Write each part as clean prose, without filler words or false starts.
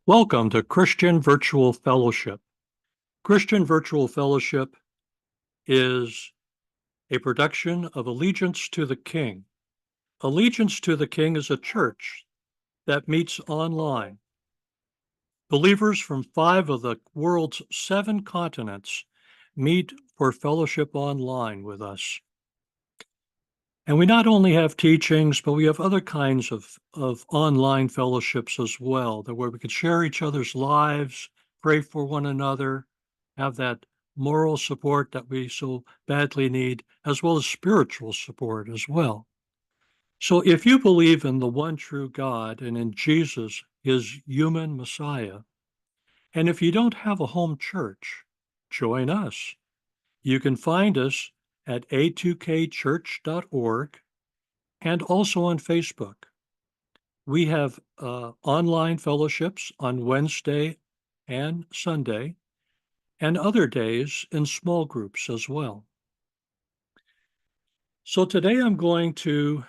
Welcome to Christian Virtual Fellowship. Christian Virtual Fellowship is a production of Allegiance to the King. Allegiance to the King is a church that meets online. Believers from 5 of the world's 7 continents meet for fellowship online with us. And we not only have teachings, but we have other kinds of online fellowships as well, where we can share each other's lives, pray for one another, have that moral support that we so badly need, as well as spiritual support as well. So if you believe in the one true God and in Jesus, his human Messiah, and if you don't have a home church, join us. You can find us at a2kchurch.org and also on Facebook. We have online fellowships on Wednesday and Sunday, and other days in small groups as well. So today we're going to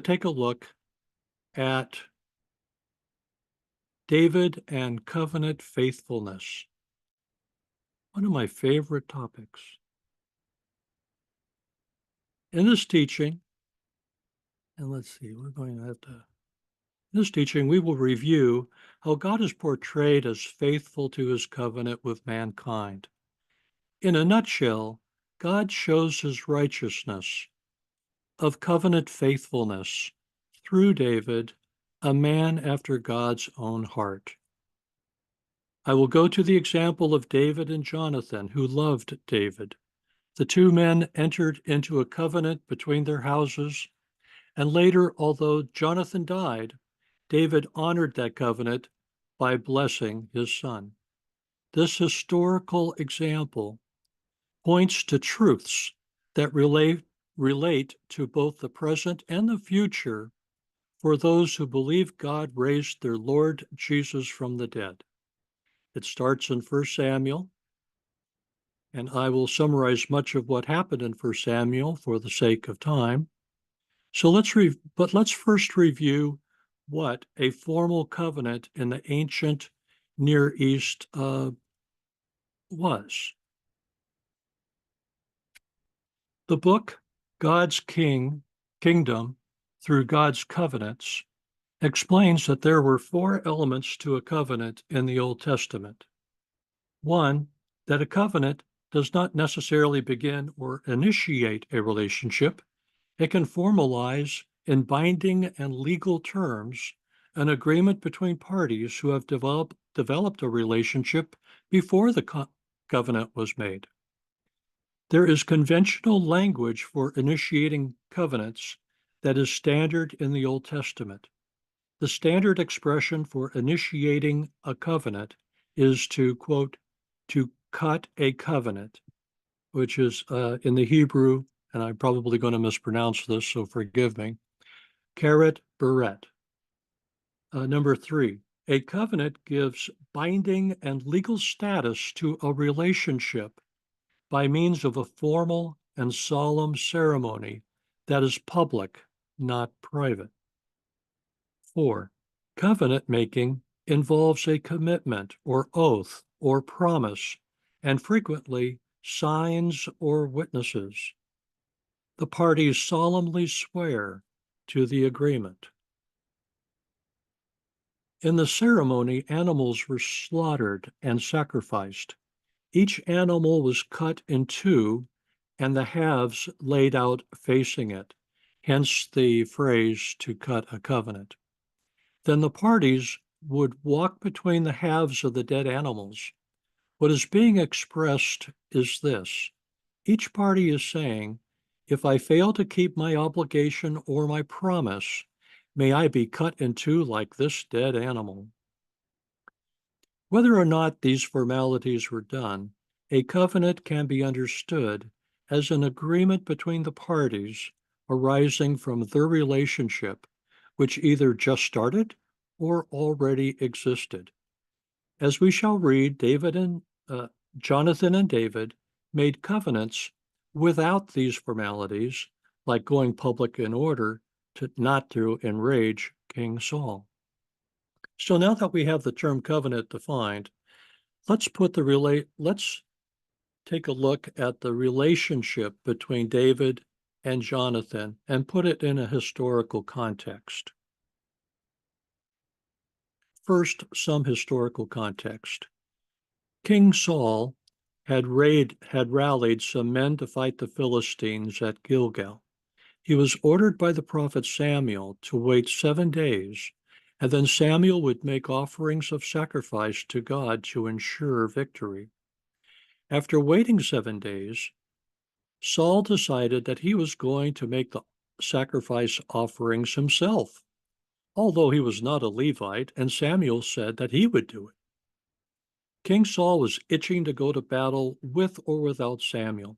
take a look at David and covenant faithfulness, one of my favorite topics. In this teaching, and let's see, in this teaching, we will review how God is portrayed as faithful to his covenant with mankind. In a nutshell, God shows his righteousness of covenant faithfulness through David, a man after God's own heart. I will go to the example of David and Jonathan, who loved David. The two men entered into a covenant between their houses, and later, although Jonathan died, David honored that covenant by blessing his son. This historical example points to truths that relate to both the present and the future for those who believe God raised their Lord Jesus from the dead. It starts in 1 Samuel, and I will summarize much of what happened in 1 Samuel for the sake of time. So let's first review what a formal covenant in the ancient Near East was. The book God's Kingdom Through God's Covenants explains that there were 4 elements to a covenant in the Old Testament. 1, that a covenant does not necessarily begin or initiate a relationship. It can formalize in binding and legal terms an agreement between parties who have developed a relationship before the covenant was made. There is conventional language for initiating covenants that is standard in the Old Testament. The standard expression for initiating a covenant is to, quote, to cut a covenant, which is in the Hebrew, and I'm probably going to mispronounce this, so forgive me, karet beret. Number 3, a covenant gives binding and legal status to a relationship by means of a formal and solemn ceremony that is public, not private. 4, covenant making involves a commitment or oath or promise, and frequently signs or witnesses. The parties solemnly swear to the agreement. In the ceremony, animals were slaughtered and sacrificed. Each animal was cut in 2 and the halves laid out facing it, hence the phrase to cut a covenant. Then the parties would walk between the halves of the dead animals. What is being expressed is this: each party is saying, if I fail to keep my obligation or my promise, may I be cut in 2 like this dead animal. Whether or not these formalities were done, a covenant can be understood as an agreement between the parties arising from their relationship, which either just started or already existed. As we shall read, Jonathan and David made covenants without these formalities, like going public in order not to enrage King Saul. So now that we have the term covenant defined, let's take a look at the relationship between David and Jonathan and put it in a historical context. First, some historical context. King Saul had rallied some men to fight the Philistines at Gilgal. He was ordered by the prophet Samuel to wait 7 days, and then Samuel would make offerings of sacrifice to God to ensure victory. After waiting 7 days, Saul decided that he was going to make the sacrifice offerings himself, although he was not a Levite, and Samuel said that he would do it. King Saul was itching to go to battle with or without Samuel.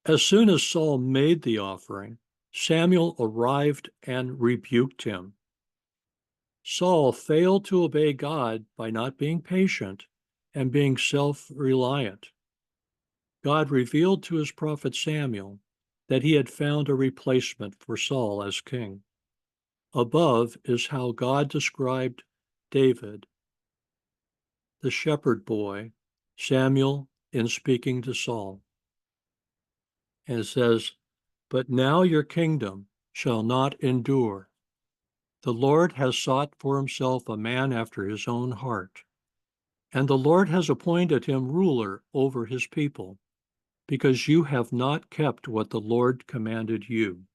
As soon as Saul made the offering, Samuel arrived and rebuked him. Saul failed to obey God by not being patient and being self-reliant. God revealed to his prophet Samuel that he had found a replacement for Saul as king. Above is how God described David, the shepherd boy, Samuel, in speaking to Saul. And it says, "But now your kingdom shall not endure. The Lord has sought for himself a man after his own heart, and the Lord has appointed him ruler over his people, because you have not kept what the Lord commanded you."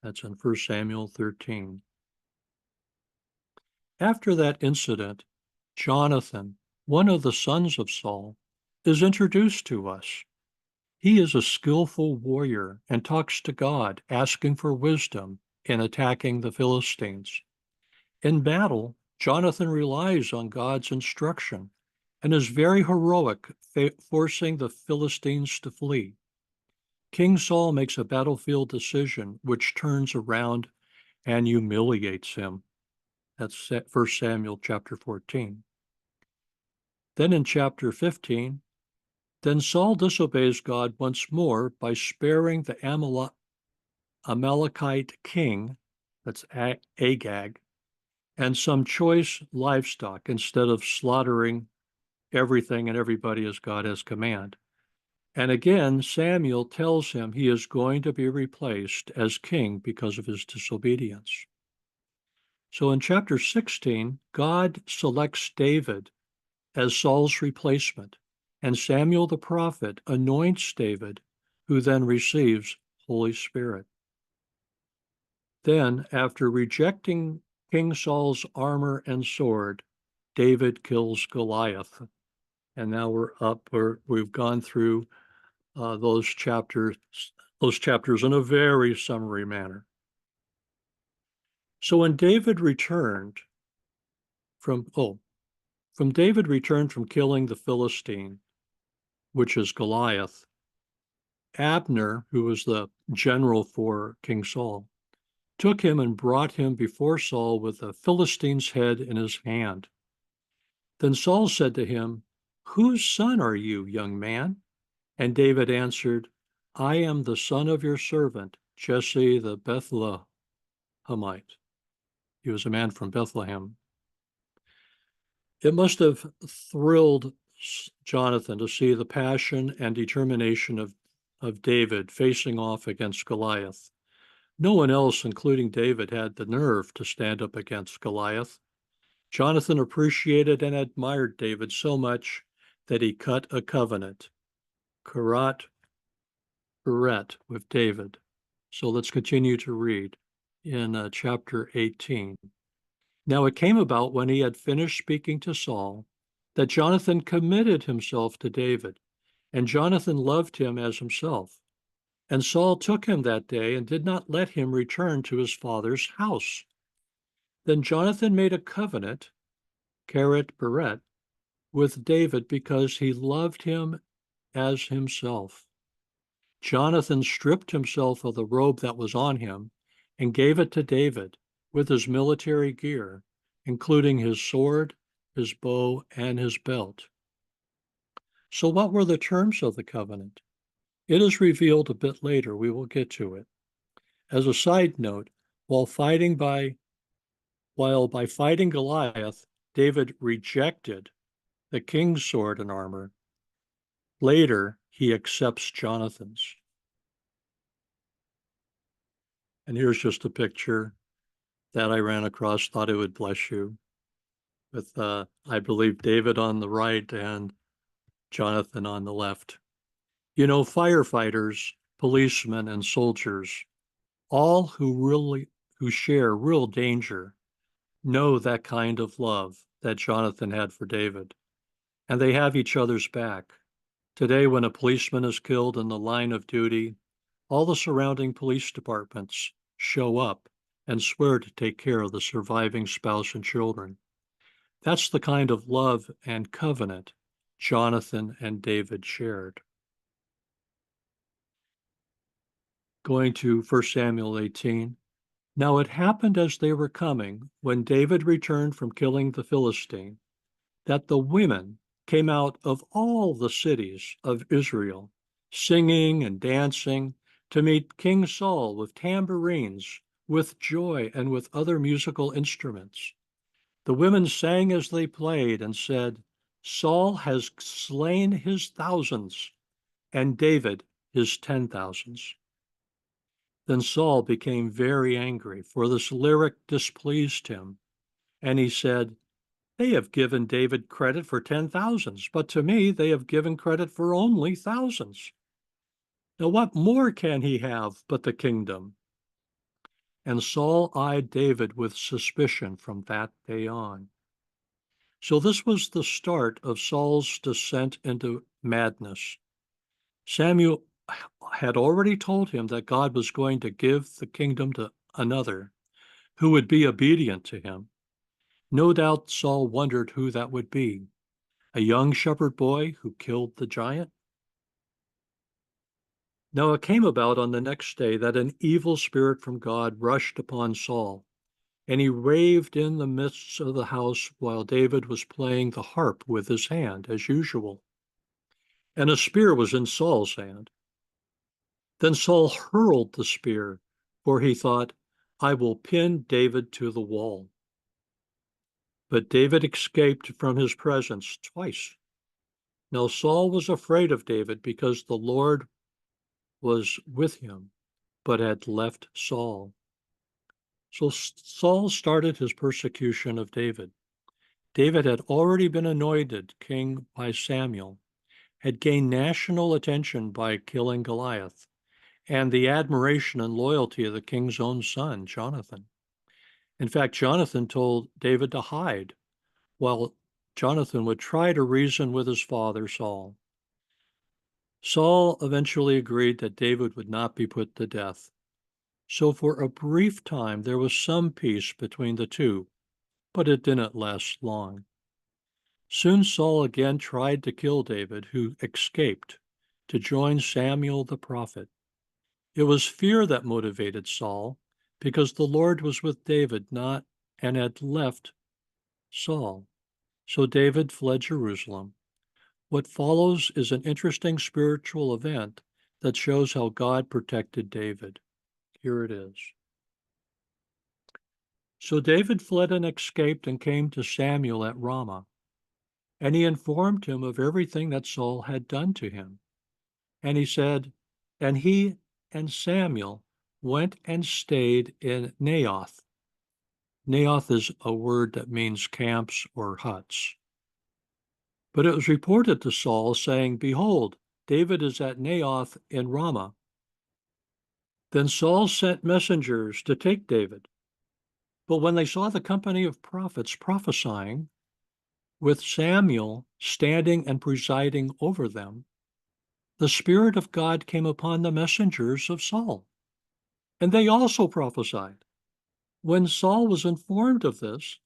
That's in 1 Samuel 13. After that incident, Jonathan, one of the sons of Saul, is introduced to us. He is a skillful warrior and talks to God, asking for wisdom in attacking the Philistines. In battle, Jonathan relies on God's instruction and is very heroic, forcing the Philistines to flee. King Saul makes a battlefield decision which turns around and humiliates him. That's 1 Samuel chapter 14. Then in chapter 15, then Saul disobeys God once more by sparing the Amalekite king, that's Agag, and some choice livestock instead of slaughtering everything and everybody as God has commanded. And again, Samuel tells him he is going to be replaced as king because of his disobedience. So in chapter 16, God selects David as Saul's replacement, and Samuel the prophet anoints David, who then receives Holy Spirit. Then, after rejecting King Saul's armor and sword, David kills Goliath. And now we've gone through those chapters in a very summary manner. So when David returned from killing the Philistine, which is Goliath, Abner, who was the general for King Saul, took him and brought him before Saul with the Philistine's head in his hand. Then Saul said to him, "Whose son are you, young man?" And David answered, "I am the son of your servant, Jesse the Bethlehemite." He was a man from Bethlehem. It must have thrilled Jonathan to see the passion and determination of David facing off against Goliath. No one else, including David, had the nerve to stand up against Goliath. Jonathan appreciated and admired David so much that he cut a covenant, Karat Beret, with David. So let's continue to read in chapter 18. Now it came about when he had finished speaking to Saul that Jonathan committed himself to David, and Jonathan loved him as himself. And Saul took him that day and did not let him return to his father's house. Then Jonathan made a covenant, Karat Beret, with David because he loved him as himself. Jonathan stripped himself of the robe that was on him and gave it to David with his military gear, including his sword, his bow, and his belt. So what were the terms of the covenant? It is revealed a bit later. We will get to it. As a side note, while fighting by while by fighting Goliath, David rejected the king's sword and armor, later he accepts Jonathan's. And here's just a picture that I ran across, thought it would bless you, with, I believe, David on the right and Jonathan on the left. You know, firefighters, policemen, and soldiers, all who share real danger, know that kind of love that Jonathan had for David, and they have each other's back. Today, when a policeman is killed in the line of duty, all the surrounding police departments show up and swear to take care of the surviving spouse and children. That's the kind of love and covenant Jonathan and David shared. Going to 1 Samuel 18. Now it happened as they were coming, when David returned from killing the Philistine, that the women came out of all the cities of Israel, singing and dancing, to meet King Saul with tambourines, with joy, and with other musical instruments. The women sang as they played and said, Saul has slain his thousands, and David his 10,000s. Then Saul became very angry, for this lyric displeased him, and he said, They have given David credit for 10,000s, but to me they have given credit for only thousands. Now what more can he have but the kingdom? And Saul eyed David with suspicion from that day on. So this was the start of Saul's descent into madness. Samuel had already told him that God was going to give the kingdom to another who would be obedient to him. No doubt Saul wondered who that would be. A young shepherd boy who killed the giant? Now it came about on the next day that an evil spirit from God rushed upon Saul, and he raved in the midst of the house while David was playing the harp with his hand, as usual. And a spear was in Saul's hand. Then Saul hurled the spear, for he thought, I will pin David to the wall. But David escaped from his presence twice. Now Saul was afraid of David because the Lord was with him, but had left Saul. So Saul started his persecution of David. David had already been anointed king by Samuel, had gained national attention by killing Goliath, and the admiration and loyalty of the king's own son, Jonathan. In fact, Jonathan told David to hide, while Jonathan would try to reason with his father, Saul. Saul eventually agreed that David would not be put to death. So for a brief time, there was some peace between the two, but it didn't last long. Soon Saul again tried to kill David, who escaped to join Samuel the prophet. It was fear that motivated Saul, because the Lord was with David and had left Saul. So David fled Jerusalem. What follows is an interesting spiritual event that shows how God protected David. Here it is. So David fled and escaped and came to Samuel at Ramah, and he informed him of everything that Saul had done to him. And he said, and he and Samuel went and stayed in Naioth. Naioth is a word that means camps or huts. But it was reported to Saul, saying, Behold, David is at Naioth in Ramah. Then Saul sent messengers to take David. But when they saw the company of prophets prophesying, with Samuel standing and presiding over them, the Spirit of God came upon the messengers of Saul, and they also prophesied. When Saul was informed of this,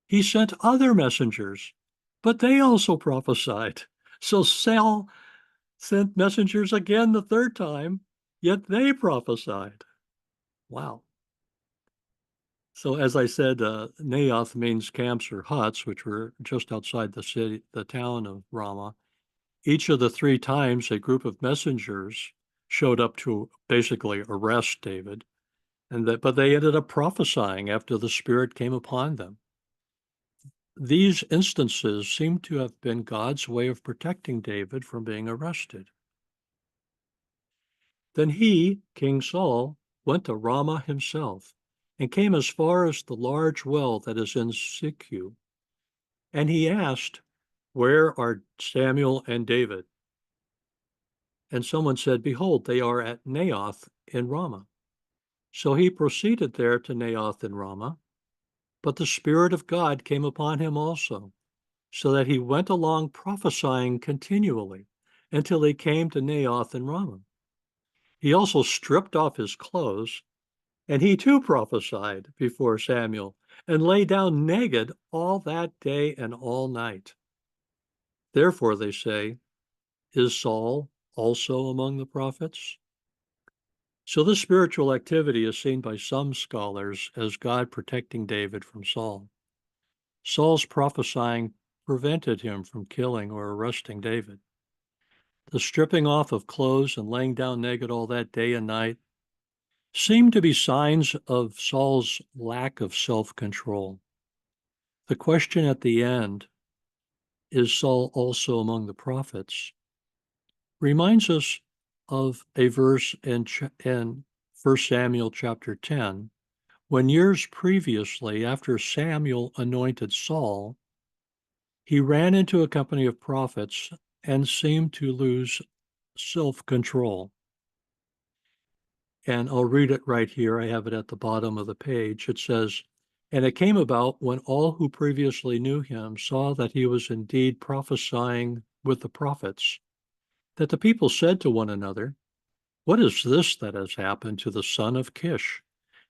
he sent other messengers, but they also prophesied. So Saul sent messengers again the third time, yet they prophesied. Wow. So as I said, Naioth means camps or huts, which were just outside the town of Ramah. Each of the three times, a group of messengers showed up to basically arrest David. but they ended up prophesying after the Spirit came upon them. These instances seem to have been God's way of protecting David from being arrested. Then he, King Saul, went to Ramah himself and came as far as the large well that is in Sikhu. And he asked, "Where are Samuel and David?" And someone said, "Behold, they are at Naioth in Ramah." So he proceeded there to Naioth in Ramah, but the Spirit of God came upon him also, so that he went along prophesying continually until he came to Naioth in Ramah. He also stripped off his clothes, and he too prophesied before Samuel, and lay down naked all that day and all night. Therefore, they say, is Saul also among the prophets? So this spiritual activity is seen by some scholars as God protecting David from Saul. Saul's prophesying prevented him from killing or arresting David. The stripping off of clothes and laying down naked all that day and night seem to be signs of Saul's lack of self-control. The question at the end, is Saul also among the prophets, reminds us of a verse in 1 Samuel chapter 10, when years previously, after Samuel anointed Saul, he ran into a company of prophets and seemed to lose self-control. And I'll read it right here. I have it at the bottom of the page. It says, "And it came about when all who previously knew him saw that he was indeed prophesying with the prophets, that the people said to one another, 'What is this that has happened to the son of Kish?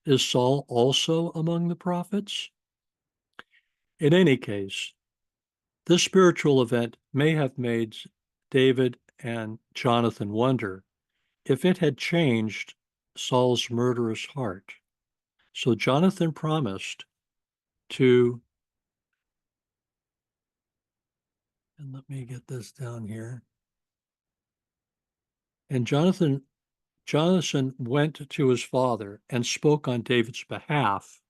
Is Saul also among the prophets?'" In any case, this spiritual event may have made David and Jonathan wonder if it had changed Saul's murderous heart. So Jonathan promised to, and let me get this down here. And Jonathan went to his father and spoke on David's behalf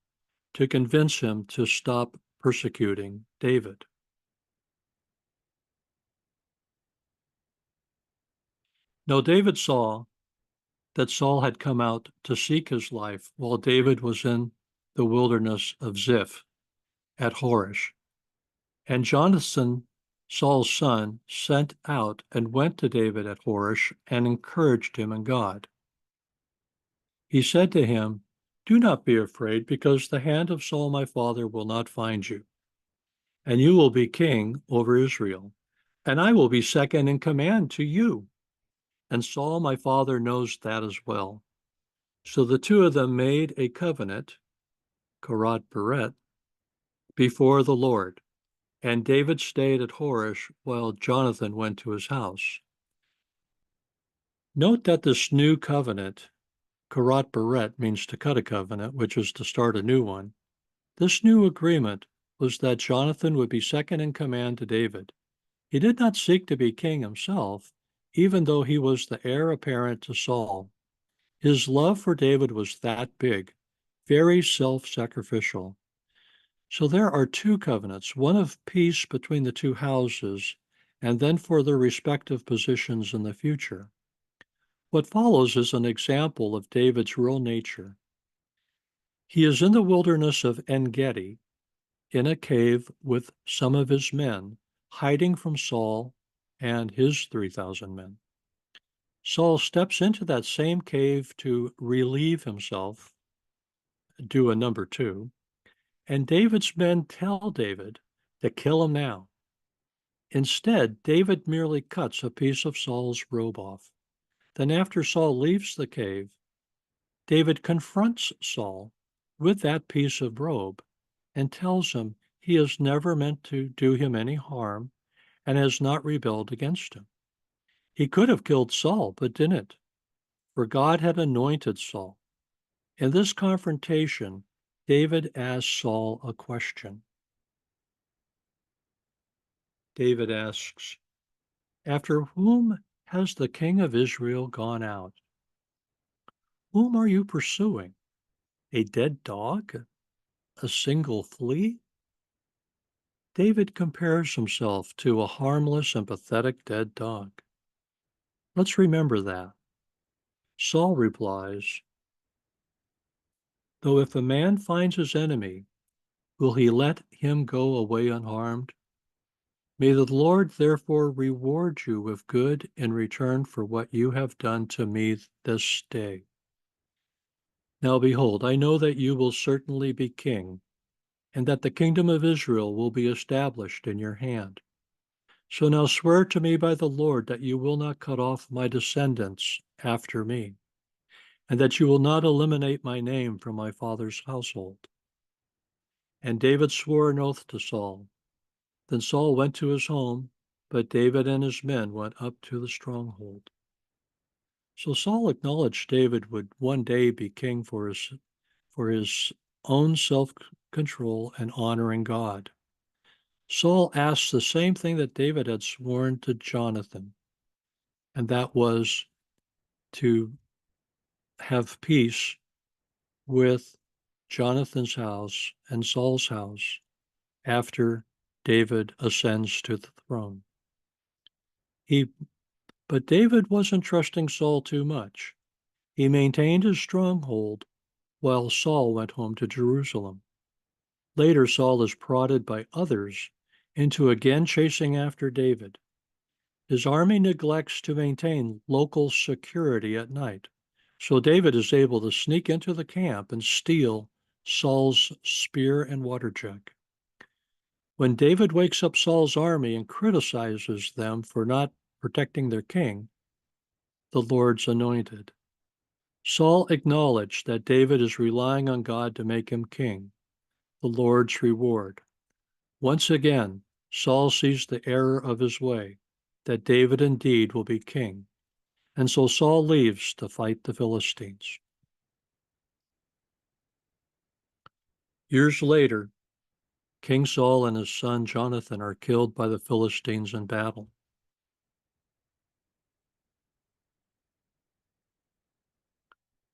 to convince him to stop persecuting David. Now David saw that Saul had come out to seek his life while David was in the wilderness of Ziph at Horish. And Jonathan, Saul's son, sent out and went to David at Horish and encouraged him in God. He said to him, "Do not be afraid, because the hand of Saul my father will not find you, and you will be king over Israel, and I will be second in command to you. And Saul my father knows that as well." So the two of them made a covenant, Karat Beret, before the Lord. And David stayed at Horish while Jonathan went to his house. Note that this new covenant, Karat Beret, means to cut a covenant, which is to start a new one. This new agreement was that Jonathan would be second in command to David. He did not seek to be king himself, even though he was the heir apparent to Saul. His love for David was that big, very self-sacrificial. So there are two covenants, one of peace between the two houses, and then for their respective positions in the future. What follows is an example of David's real nature. He is in the wilderness of En-Gedi, in a cave with some of his men, hiding from Saul and his 3,000 men. Saul steps into that same cave to relieve himself, do a number 2, and David's men tell David to kill him now. Instead, David merely cuts a piece of Saul's robe off. Then after Saul leaves the cave, David confronts Saul with that piece of robe and tells him he has never meant to do him any harm and has not rebelled against him. He could have killed Saul, but didn't, for God had anointed Saul. In this confrontation, David asks Saul a question. David asks, "After whom has the king of Israel gone out? Whom are you pursuing?" A dead dog? A single flea? David compares himself to a harmless and pathetic dead dog. Let's remember that. Saul replies, though if a man finds his enemy, will he let him go away unharmed? May the Lord therefore reward you with good in return for what you have done to me this day. Now behold, I know that you will certainly be king, and that the kingdom of Israel will be established in your hand. So now swear to me by the Lord that you will not cut off my descendants after me, and that you will not eliminate my name from my father's household. And David swore an oath to Saul. Then Saul went to his home, but David and his men went up to the stronghold. So Saul acknowledged David would one day be king for his own self-control and honoring God. Saul asked the same thing that David had sworn to Jonathan, and that was to have peace with Jonathan's house and Saul's house after David ascends to the throne. But David wasn't trusting Saul too much. He maintained his stronghold while Saul went home to Jerusalem. Later, Saul is prodded by others into again chasing after David. His army neglects to maintain local security at night, so David is able to sneak into the camp and steal Saul's spear and water jug. When David wakes up Saul's army and criticizes them for not protecting their king, the Lord's anointed, Saul acknowledged that David is relying on God to make him king, the Lord's reward. Once again, Saul sees the error of his way, that David indeed will be king, and so Saul leaves to fight the Philistines. Years later, King Saul and his son Jonathan are killed by the Philistines in battle.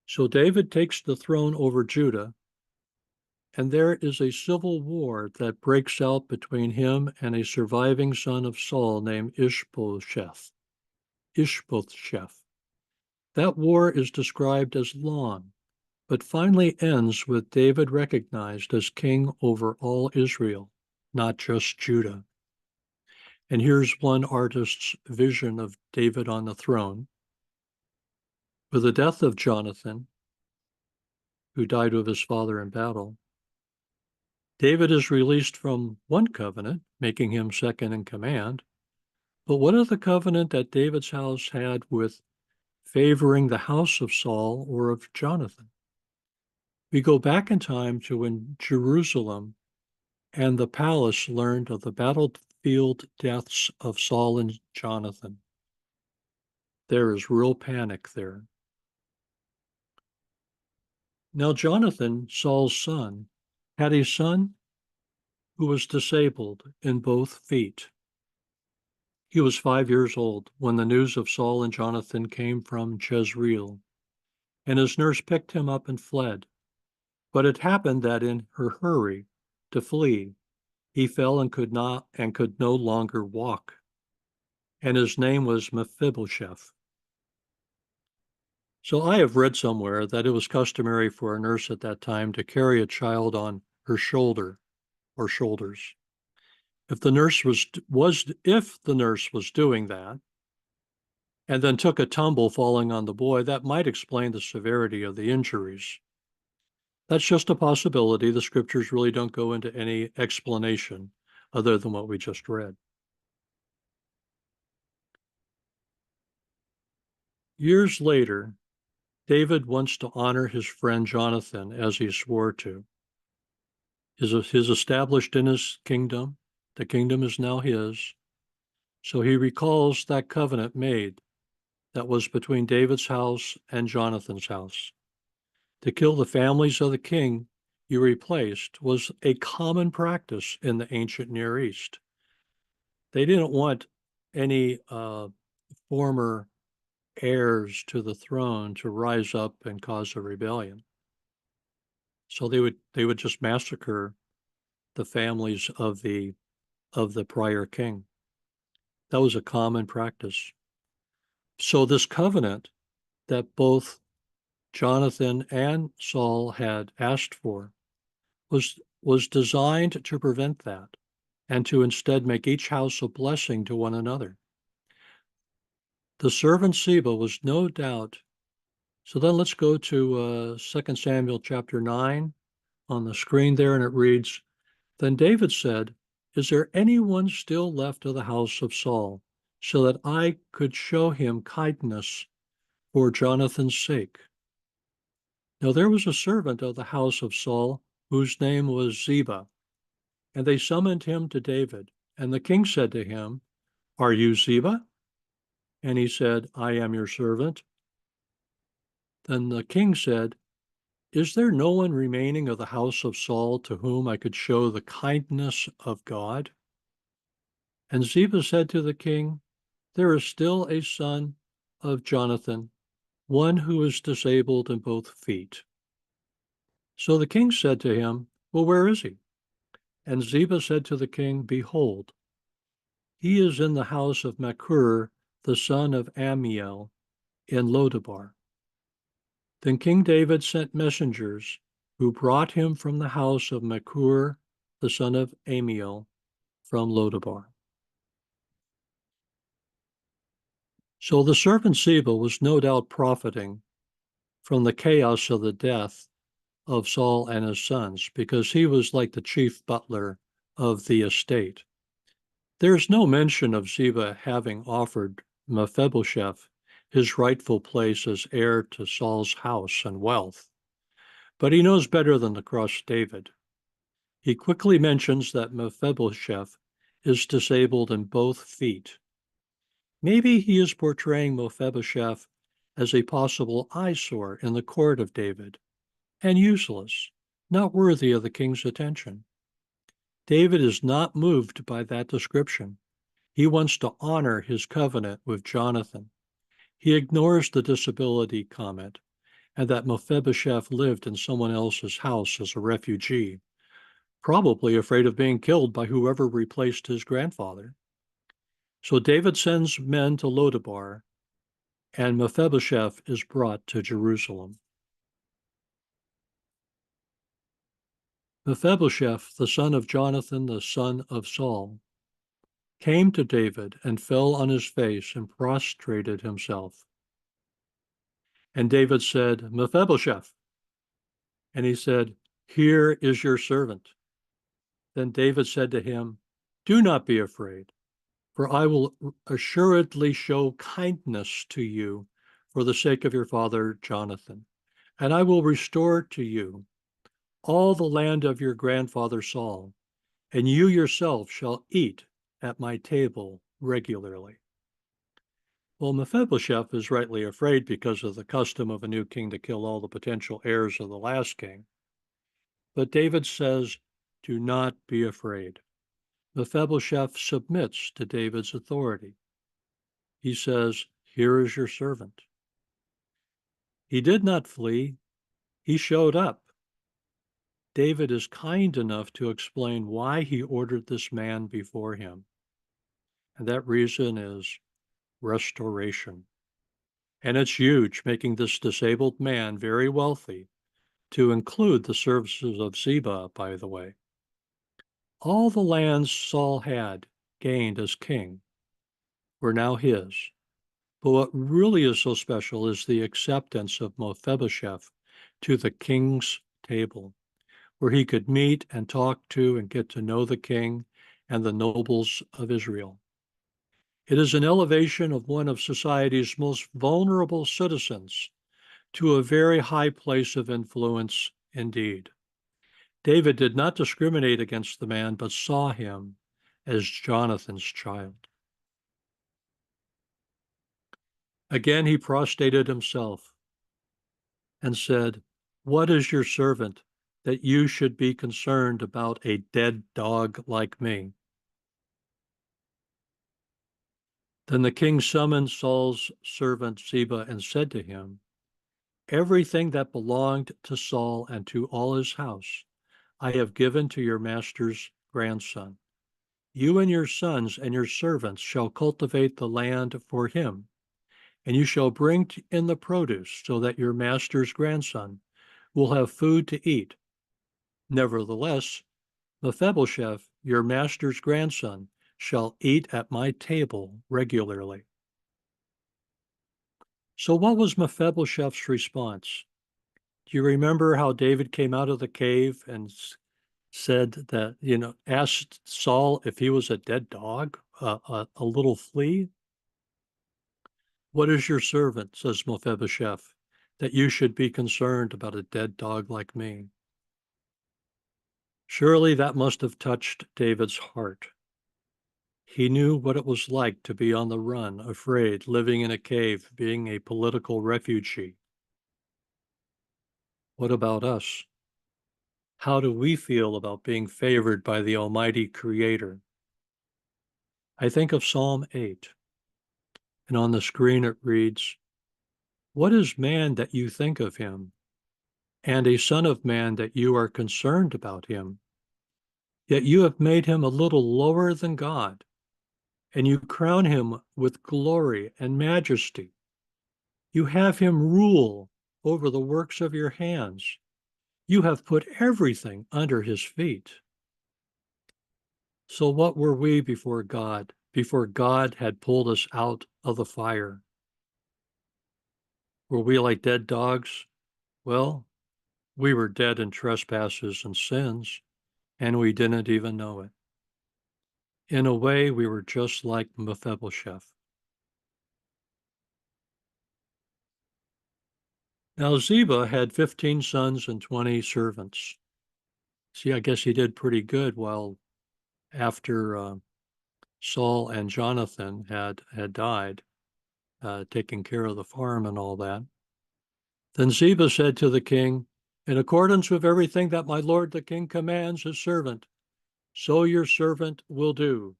So David takes the throne over Judah, and there is a civil war that breaks out between him and a surviving son of Saul named Ishbosheth. That war is described as long, but finally ends with David recognized as king over all Israel, not just Judah. And here's one artist's vision of David on the throne. With the death of Jonathan, who died with his father in battle, David is released from one covenant, making him second in command. But what of the covenant that David's house had with favoring the house of Saul or of Jonathan? We go back in time to when Jerusalem and the palace learned of the battlefield deaths of Saul and Jonathan. There is real panic there. Now, Jonathan, Saul's son, had a son who was disabled in both feet. He was 5 years old when the news of Saul and Jonathan came from Jezreel, and his nurse picked him up and fled. But it happened that in her hurry to flee, he fell and could no longer walk, and his name was Mephibosheth. So I have read somewhere that it was customary for a nurse at that time to carry a child on her shoulder or shoulders. If the nurse was doing that and then took a tumble falling on the boy, that might explain the severity of the injuries. That's just a possibility. The scriptures really don't go into any explanation other than what we just read. Years later, David wants to honor his friend Jonathan as he swore to. He's established in his kingdom. The kingdom is now his. So he recalls that covenant made that was between David's house and Jonathan's house. To kill the families of the king you replaced was a common practice in the ancient Near East. They didn't want any former heirs to the throne to rise up and cause a rebellion. So they would just massacre the families of the prior king. That was a common practice. So this covenant that both Jonathan and Saul had asked for was designed to prevent that and to instead make each house a blessing to one another. The servant Ziba was no doubt. So then let's go to 2 Samuel chapter 9 on the screen there, and it reads, Then David said, Is there anyone still left of the house of Saul, so that I could show him kindness for Jonathan's sake? Now there was a servant of the house of Saul whose name was Ziba, and they summoned him to David. And the king said to him, Are you Ziba? And he said, I am your servant. Then the king said, Is there no one remaining of the house of Saul to whom I could show the kindness of God? And Ziba said to the king, There is still a son of Jonathan, one who is disabled in both feet. So the king said to him, Well, where is he? And Ziba said to the king, Behold, he is in the house of Machir, the son of Ammiel, in Lodabar. Then King David sent messengers who brought him from the house of Machir, the son of Ammiel, from Lodabar. So the servant Ziba was no doubt profiting from the chaos of the death of Saul and his sons, because he was like the chief butler of the estate. There's no mention of Ziba having offered Mephibosheth his rightful place as heir to Saul's house and wealth, but he knows better than to cross David. He quickly mentions that Mephibosheth is disabled in both feet. Maybe he is portraying Mephibosheth as a possible eyesore in the court of David, and useless, not worthy of the king's attention. David is not moved by that description. He wants to honor his covenant with Jonathan. He ignores the disability comment and that Mephibosheth lived in someone else's house as a refugee, probably afraid of being killed by whoever replaced his grandfather. So David sends men to Lodabar, and Mephibosheth is brought to Jerusalem. Mephibosheth, the son of Jonathan, the son of Saul, came to David and fell on his face and prostrated himself. And David said, Mephibosheth. And he said, Here is your servant. Then David said to him, Do not be afraid, for I will assuredly show kindness to you for the sake of your father Jonathan, and I will restore to you all the land of your grandfather Saul, and you yourself shall eat at my table regularly. Well, Mephibosheth is rightly afraid because of the custom of a new king to kill all the potential heirs of the last king. But David says, Do not be afraid. Mephibosheth submits to David's authority. He says, Here is your servant. He did not flee. He showed up. David is kind enough to explain why he ordered this man before him. And that reason is restoration. And it's huge, making this disabled man very wealthy, to include the services of Ziba, by the way. All the lands Saul had gained as king were now his. But what really is so special is the acceptance of Mephibosheth to the king's table, where he could meet and talk to and get to know the king and the nobles of Israel. It is an elevation of one of society's most vulnerable citizens to a very high place of influence indeed. David did not discriminate against the man, but saw him as Jonathan's child. Again, he prostrated himself and said, What is your servant that you should be concerned about a dead dog like me? Then the king summoned Saul's servant Ziba and said to him, Everything that belonged to Saul and to all his house, I have given to your master's grandson. You and your sons and your servants shall cultivate the land for him, and you shall bring in the produce so that your master's grandson will have food to eat. Nevertheless, Mephibosheth, your master's grandson, shall eat at my table regularly. So what was Mephibosheth's response? Do you remember how David came out of the cave and said that, asked Saul if he was a dead dog, a little flea? What is your servant, says Mephibosheth, that you should be concerned about a dead dog like me? Surely that must have touched David's heart. He knew what it was like to be on the run, afraid, living in a cave, being a political refugee. What about us? How do we feel about being favored by the Almighty Creator? I think of Psalm 8, and on the screen it reads, "What is man that you think of him, and a son of man that you are concerned about him? Yet you have made him a little lower than God, and you crown him with glory and majesty. You have him rule over the works of your hands. You have put everything under his feet." So what were we before God had pulled us out of the fire? Were we like dead dogs? Well, we were dead in trespasses and sins, and we didn't even know it. In a way, we were just like Mephibosheth. Now, Ziba had 15 sons and 20 servants. See, I guess he did pretty good while after Saul and Jonathan had died, taking care of the farm and all that. Then Ziba said to the king, "In accordance with everything that my lord the king commands his servant, so your servant will do."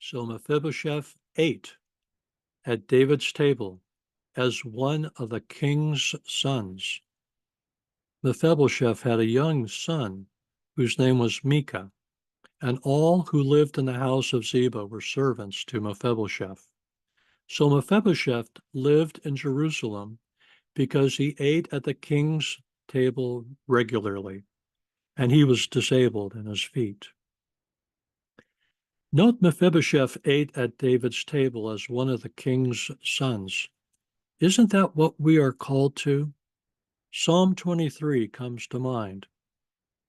So Mephibosheth ate at David's table as one of the king's sons. Mephibosheth had a young son whose name was Micah, and all who lived in the house of Ziba were servants to Mephibosheth. So Mephibosheth lived in Jerusalem because he ate at the king's table regularly, and he was disabled in his feet. Note Mephibosheth ate at David's table as one of the king's sons. Isn't that what we are called to? Psalm 23 comes to mind.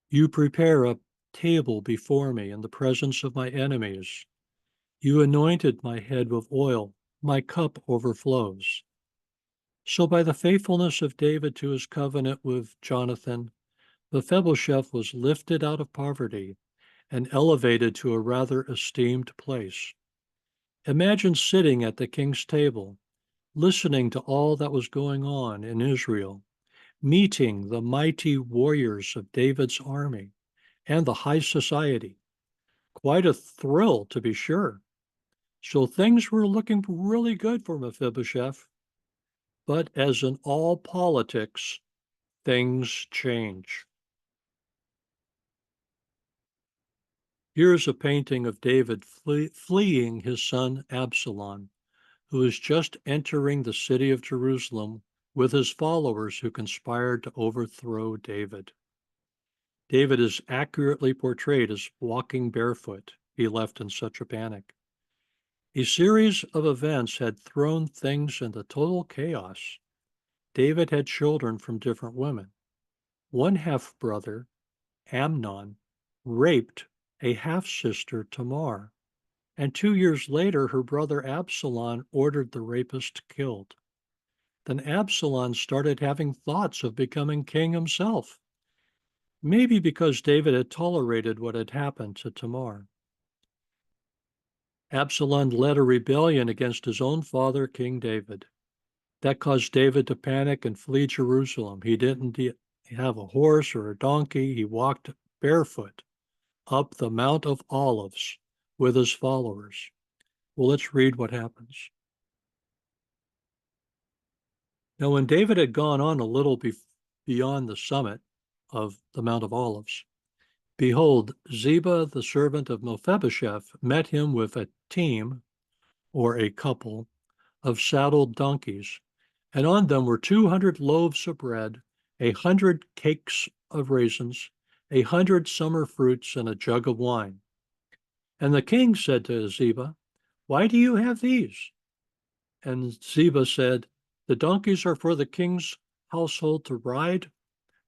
You prepare a table before me in the presence of my enemies. You anointed my head with oil. My cup overflows. So by the faithfulness of David to his covenant with Jonathan, Mephibosheth was lifted out of poverty and elevated to a rather esteemed place. Imagine sitting at the king's table, listening to all that was going on in Israel, meeting the mighty warriors of David's army and the high society. Quite a thrill, to be sure. So things were looking really good for Mephibosheth. But as in all politics, things change. Here's a painting of David fleeing his son Absalom, who is just entering the city of Jerusalem with his followers who conspired to overthrow David. David is accurately portrayed as walking barefoot. He left in such a panic. A series of events had thrown things into total chaos. David had children from different women. One half-brother, Amnon, raped a half-sister, Tamar, and 2 years later, her brother Absalom ordered the rapist killed. Then Absalom started having thoughts of becoming king himself, maybe because David had tolerated what had happened to Tamar. Absalom led a rebellion against his own father, King David. That caused David to panic and flee Jerusalem. He didn't have a horse or a donkey. He walked barefoot up the Mount of Olives with his followers. Well, let's read what happens. Now, when David had gone on a little beyond the summit of the Mount of Olives, behold, Ziba, the servant of Mephibosheth, met him with a team, or a couple, of saddled donkeys, and on them were 200 loaves of bread, 100 cakes of raisins, 100 summer fruits, and a jug of wine. And the king said to Ziba, "Why do you have these?" And Ziba said, "The donkeys are for the king's household to ride,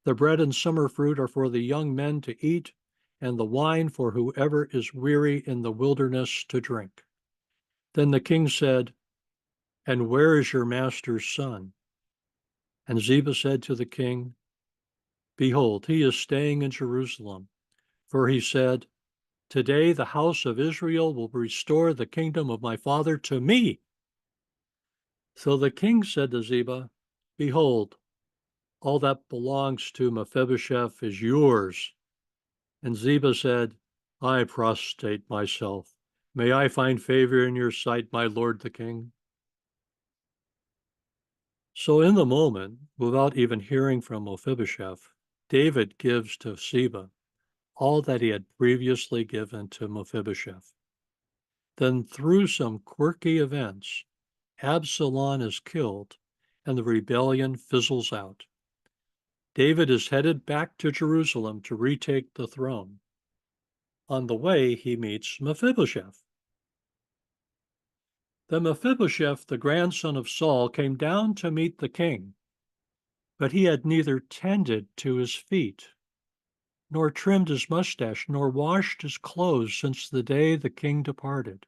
the bread and summer fruit are for the young men to eat, and the wine for whoever is weary in the wilderness to drink." Then the king said, "And where is your master's son?" And Ziba said to the king, "Behold, he is staying in Jerusalem. For he said, Today the house of Israel will restore the kingdom of my father to me." So the king said to Ziba, "Behold, all that belongs to Mephibosheth is yours." And Ziba said, "I prostrate myself. May I find favor in your sight, my lord the king." So in the moment, without even hearing from Mephibosheth, David gives to Ziba all that he had previously given to Mephibosheth. Then through some quirky events, Absalom is killed and the rebellion fizzles out. David is headed back to Jerusalem to retake the throne. On the way, he meets Mephibosheth. Then Mephibosheth, the grandson of Saul, came down to meet the king, but he had neither tended to his feet, nor trimmed his mustache, nor washed his clothes since the day the king departed,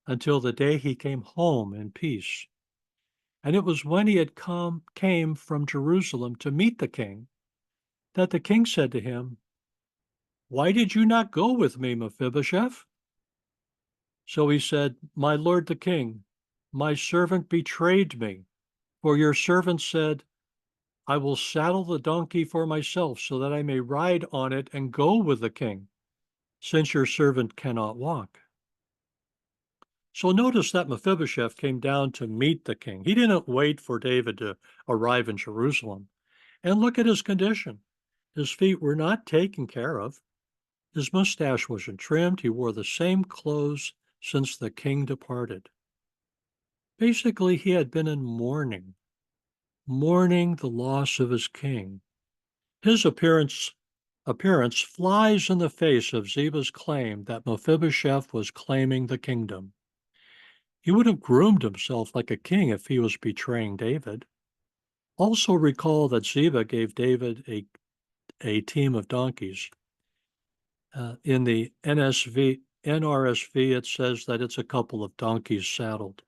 until the day he came home in peace. And it was when he had came from Jerusalem to meet the king, that the king said to him, "Why did you not go with me, Mephibosheth?" So he said, "My lord the king, my servant betrayed me, for your servant said, I will saddle the donkey for myself so that I may ride on it and go with the king, since your servant cannot walk." So notice that Mephibosheth came down to meet the king. He didn't wait for David to arrive in Jerusalem. And look at his condition. His feet were not taken care of. His mustache wasn't trimmed. He wore the same clothes since the king departed. Basically, he had been in mourning, mourning the loss of his king. His appearance flies in the face of Ziba's claim that Mephibosheth was claiming the kingdom. He would have groomed himself like a king if he was betraying David. Also recall that Ziba gave David a team of donkeys. In the NRSV, it says that it's a couple of donkeys saddled.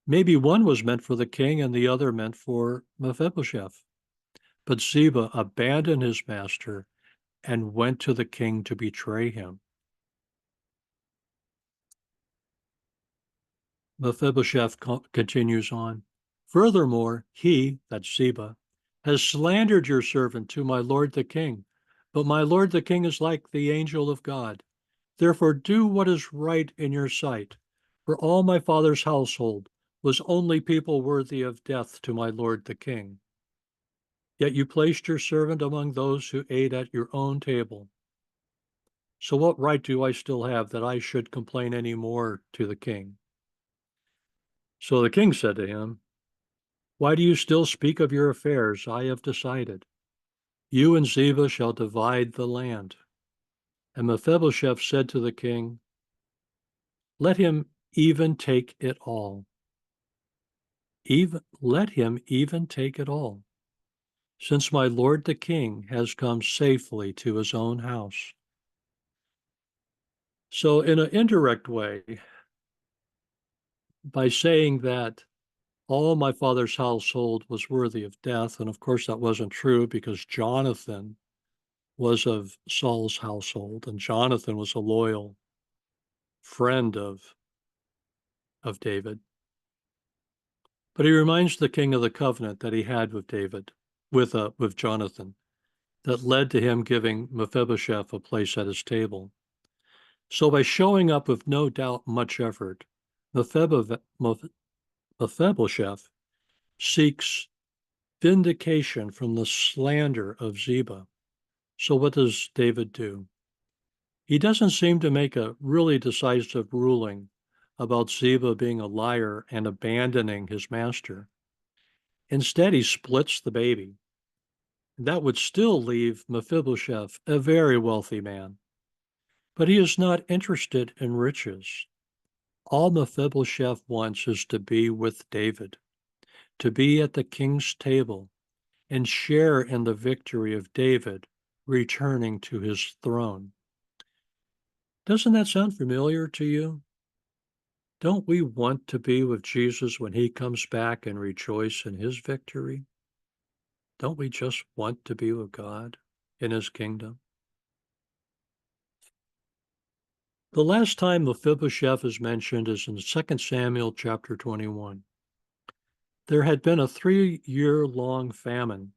Maybe one was meant for the king and the other meant for Mephibosheth. But Ziba abandoned his master and went to the king to betray him. Mephibosheth continues on. Furthermore, he, that's Ziba, has slandered your servant to my lord the king. But my lord the king is like the angel of God. Therefore do what is right in your sight. For all my father's household was only people worthy of death to my lord the king. Yet you placed your servant among those who ate at your own table. So what right do I still have that I should complain any more to the king? So the king said to him, Why do you still speak of your affairs? I have decided. You and Ziba shall divide the land. And Mephibosheth said to the king, Let him even take it all. Let him even take it all, since my lord the king has come safely to his own house. So in an indirect way, by saying that all my father's household was worthy of death, and of course that wasn't true because Jonathan was of Saul's household, and Jonathan was a loyal friend of David. But he reminds the king of the covenant that he had with David, with Jonathan, that led to him giving Mephibosheth a place at his table. So by showing up with no doubt much effort, Mephibosheth seeks vindication from the slander of Ziba. So what does David do? He doesn't seem to make a really decisive ruling about Ziba being a liar and abandoning his master. Instead, he splits the baby. That would still leave Mephibosheth a very wealthy man. But he is not interested in riches. All Mephibosheth wants is to be with David, to be at the king's table and share in the victory of David returning to his throne. Doesn't that sound familiar to you? Don't we want to be with Jesus when he comes back and rejoice in his victory? Don't we just want to be with God in his kingdom? The last time Mephibosheth is mentioned is in 2 Samuel chapter 21. There had been a 3-year-long famine,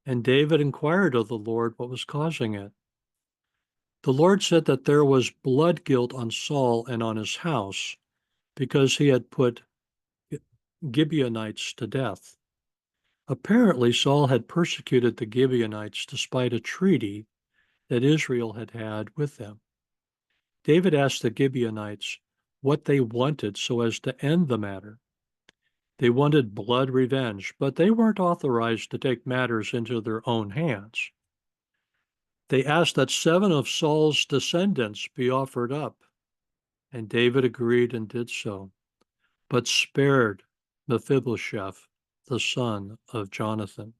and David inquired of the Lord what was causing it. The Lord said that there was blood guilt on Saul and on his house because he had put Gibeonites to death. Apparently, Saul had persecuted the Gibeonites despite a treaty that Israel had had with them. David asked the Gibeonites what they wanted so as to end the matter. They wanted blood revenge, but they weren't authorized to take matters into their own hands. They asked that 7 of Saul's descendants be offered up, and David agreed and did so, but spared Mephibosheth, the son of Jonathan.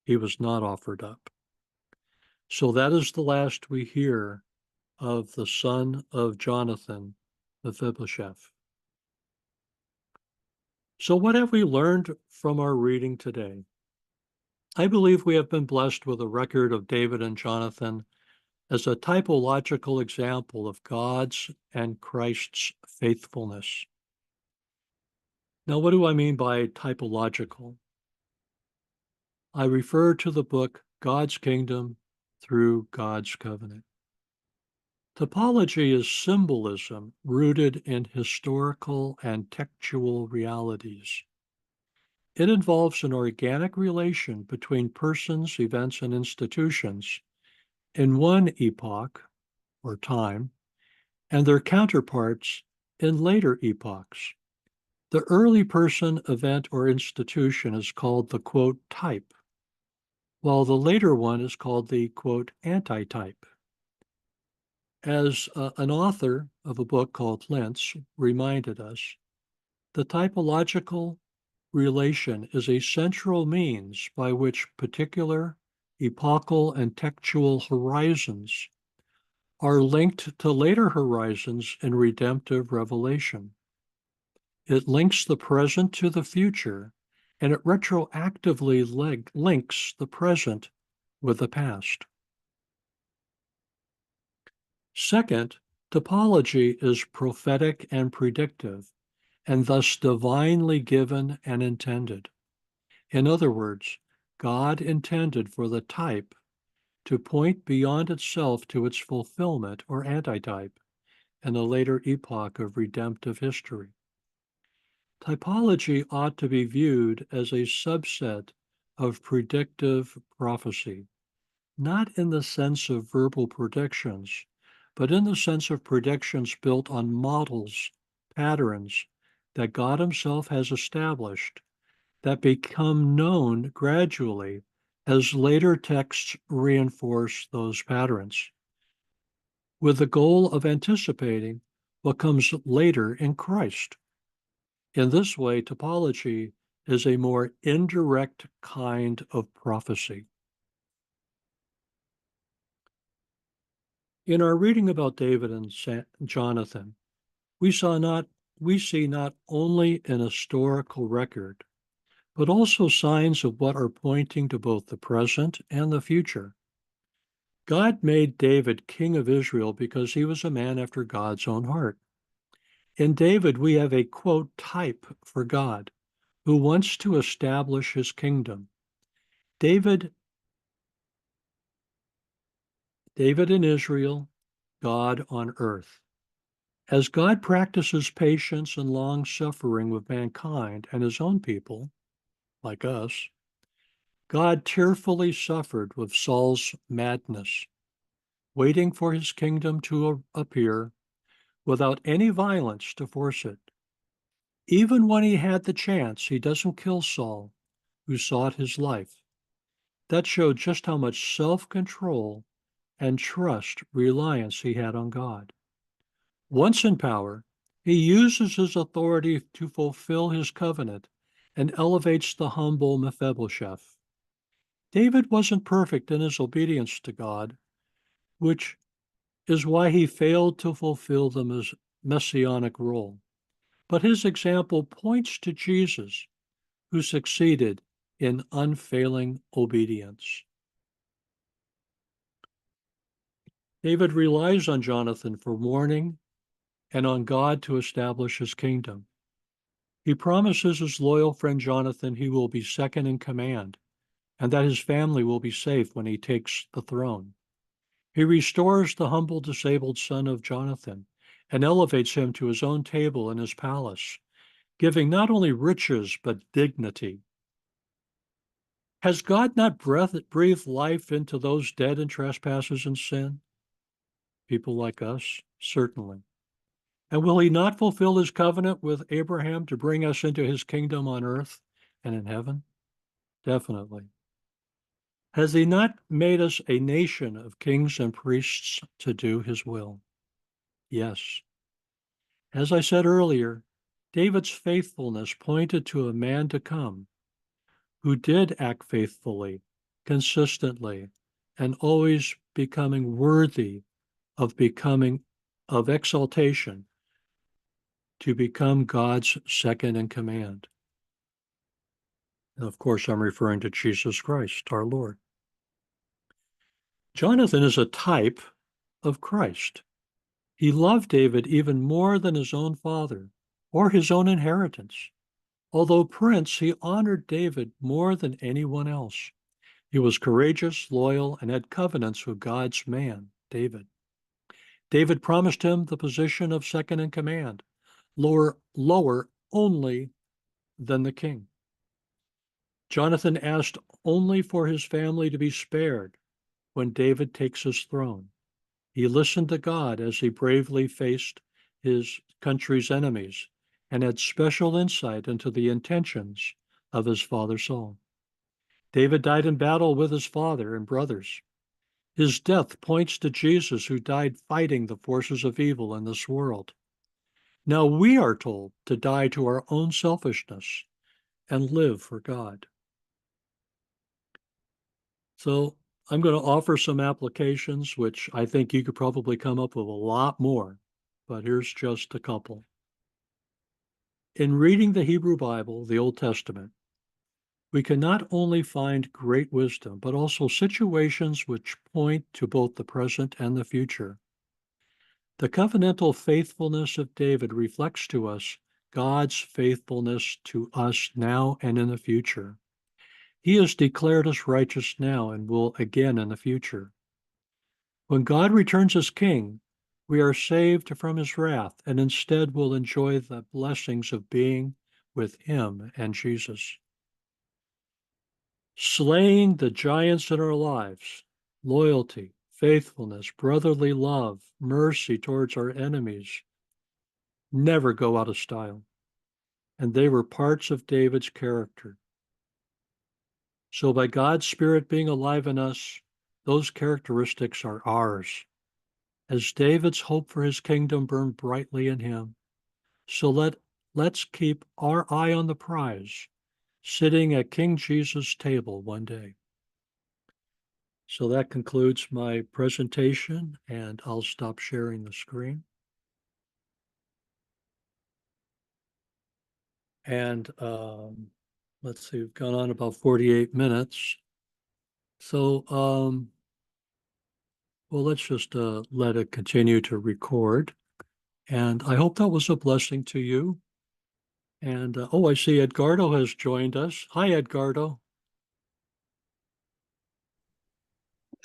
He was not offered up. So that is the last we hear of the son of Jonathan, Mephibosheth. So what have we learned from our reading today? I believe we have been blessed with a record of David and Jonathan as a typological example of God's and Christ's faithfulness. Now, what do I mean by typological? I refer to the book God's Kingdom through God's Covenant. Typology is symbolism rooted in historical and textual realities. It involves an organic relation between persons, events, and institutions in one epoch or time and their counterparts in later epochs. The early person, event, or institution is called the quote type, while the later one is called the quote antitype. As an author of a book called Lentz reminded us, the typological relation is a central means by which particular epochal and textual horizons are linked to later horizons in redemptive revelation. It links the present to the future, and it retroactively links the present with the past. Second, typology is prophetic and predictive, and thus divinely given and intended. In other words, God intended for the type to point beyond itself to its fulfillment or antitype in a later epoch of redemptive history. Typology ought to be viewed as a subset of predictive prophecy, not in the sense of verbal predictions, but in the sense of predictions built on models, patterns that God Himself has established that become known gradually as later texts reinforce those patterns, with the goal of anticipating what comes later in Christ. In this way, typology is a more indirect kind of prophecy. In our reading about David and Jonathan, we see not only an historical record, but also signs of what are pointing to both the present and the future. God made David king of Israel because he was a man after God's own heart. In David, we have a quote type for God who wants to establish his kingdom. David in Israel, God on earth. As God practices patience and long suffering with mankind and his own people, like us, God tearfully suffered with Saul's madness, waiting for his kingdom to appear without any violence to force it. Even when he had the chance, he doesn't kill Saul, who sought his life. That showed just how much self-control and trust reliance he had on God. Once in power, he uses his authority to fulfill his covenant and elevates the humble Mephibosheth. David wasn't perfect in his obedience to God, which is why he failed to fulfill the messianic role. But his example points to Jesus, who succeeded in unfailing obedience. David relies on Jonathan for warning and on God to establish his kingdom. He promises his loyal friend Jonathan he will be second in command and that his family will be safe when he takes the throne. He restores the humble disabled son of Jonathan and elevates him to his own table in his palace, giving not only riches but dignity. Has God not breathed life into those dead in trespasses and sin? People like us, certainly. And will he not fulfill his covenant with Abraham to bring us into his kingdom on earth and in heaven? Definitely. Has he not made us a nation of kings and priests to do his will? Yes. As I said earlier, David's faithfulness pointed to a man to come who did act faithfully, consistently, and always becoming worthy of exaltation to become God's second in command. And of course, I'm referring to Jesus Christ, our Lord. Jonathan is a type of Christ. He loved David even more than his own father or his own inheritance. Although prince, he honored David more than anyone else. He was courageous, loyal, and had covenants with God's man, David. David promised him the position of second in command, lower only than the king. Jonathan asked only for his family to be spared when David takes his throne. He listened to God as he bravely faced his country's enemies and had special insight into the intentions of his father Saul. David died in battle with his father and brothers. His death points to Jesus, who died fighting the forces of evil in this world. Now we are told to die to our own selfishness and live for God. So I'm going to offer some applications, which I think you could probably come up with a lot more, but here's just a couple. In reading the Hebrew Bible, the Old Testament, we can not only find great wisdom, but also situations which point to both the present and the future. The covenantal faithfulness of David reflects to us God's faithfulness to us now and in the future. He has declared us righteous now and will again in the future. When God returns as king, we are saved from his wrath and instead will enjoy the blessings of being with him and Jesus. Slaying the giants in our lives, loyalty, faithfulness, brotherly love, mercy towards our enemies, never go out of style. And they were parts of David's character. So by God's Spirit being alive in us, those characteristics are ours. As David's hope for his kingdom burned brightly in him, so let's keep our eye on the prize, sitting at King Jesus' table one day. So that concludes my presentation, and I'll stop sharing the screen. And let's see, we've gone on about 48 minutes. So, well, let's just let it continue to record. And I hope that was a blessing to you. And oh, I see Edgardo has joined us. Hi, Edgardo.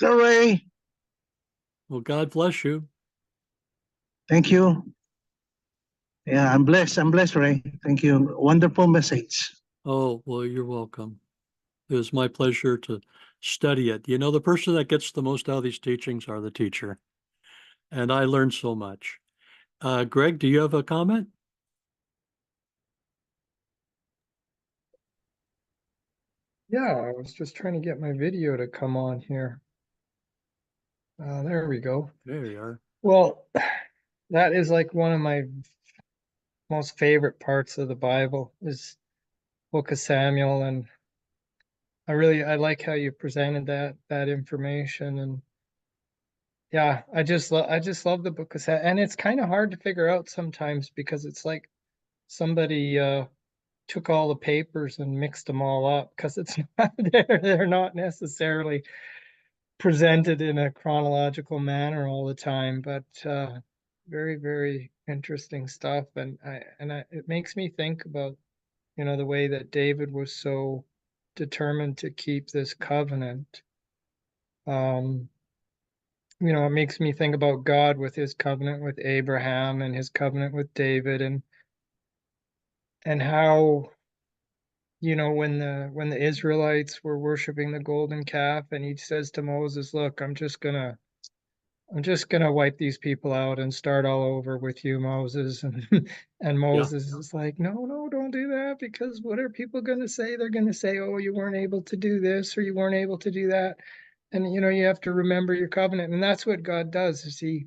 Hello, Ray. Well, God bless you. Thank you. Yeah, I'm blessed. I'm blessed, Ray. Thank you. Wonderful message. Oh, well, you're welcome. It was my pleasure to study it. You know, the person that gets the most out of these teachings are the teacher, and I learned so much. Greg, do you have a comment? Yeah, I was just trying to get my video to come on here. There we go. There you are. Well, that is like one of my most favorite parts of the Bible is Book of Samuel, and I like how you presented that information. And yeah, I just love the Book of Samuel, and it's kind of hard to figure out sometimes because it's like somebody took all the papers and mixed them all up because it's not they're not necessarily presented in a chronological manner all the time, but very, very interesting stuff. It makes me think about, the way that David was so determined to keep this covenant. Um, it makes me think about God with his covenant with Abraham and his covenant with David, and how, when the Israelites were worshiping the golden calf, and he says to Moses, "Look, I'm just gonna wipe these people out and start all over with you, Moses." And Yeah, Moses is like, "No, no, don't do that, because what are people gonna say? They're gonna say, oh, you weren't able to do this or you weren't able to do that." And you have to remember your covenant. And that's what God does, is he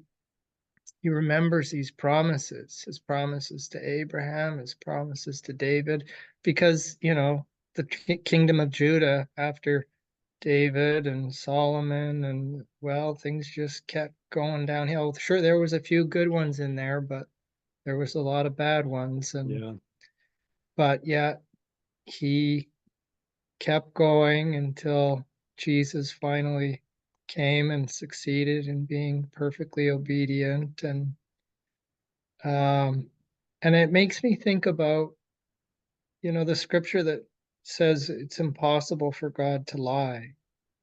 remembers these promises, his promises to Abraham, his promises to David, because the kingdom of Judah after David and Solomon, and well, things just kept going downhill. Sure, there was a few good ones in there, but there was a lot of bad ones. And yeah, but yet he kept going until Jesus finally came and succeeded in being perfectly obedient. Um and it makes me think about, the scripture that says it's impossible for God to lie.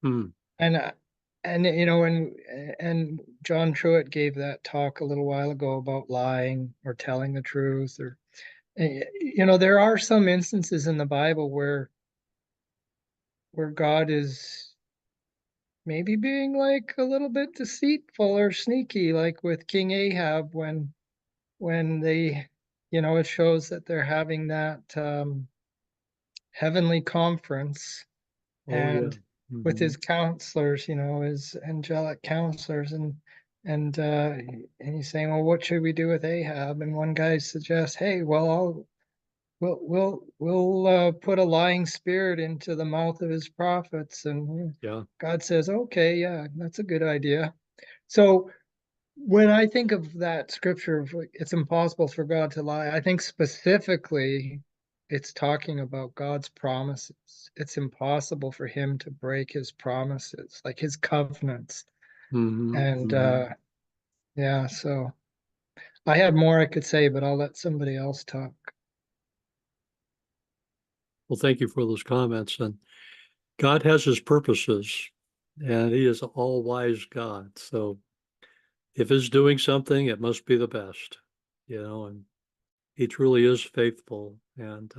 hmm, And and John Truitt gave that talk a little while ago about lying or telling the truth, or there are some instances in the Bible where God is maybe being like a little bit deceitful or sneaky, like with King Ahab, when they, it shows that they're having that heavenly conference, oh yeah, and with hmm, his counselors, his angelic counselors, and he's saying, "Well, what should we do with Ahab?" And one guy suggests, "Hey, well, we'll put a lying spirit into the mouth of his prophets." And yeah, God says, "Okay, yeah, that's a good idea." So when I think of that scripture, of like, it's impossible for God to lie, I think specifically it's talking about God's promises. It's impossible for him to break his promises, like his covenants. hmm, And hmm. yeah, so I had more I could say, but I'll let somebody else talk. Well, thank you for those comments. And God has his purposes, and he is all wise God. So if he's doing something, it must be the best, and he truly is faithful. And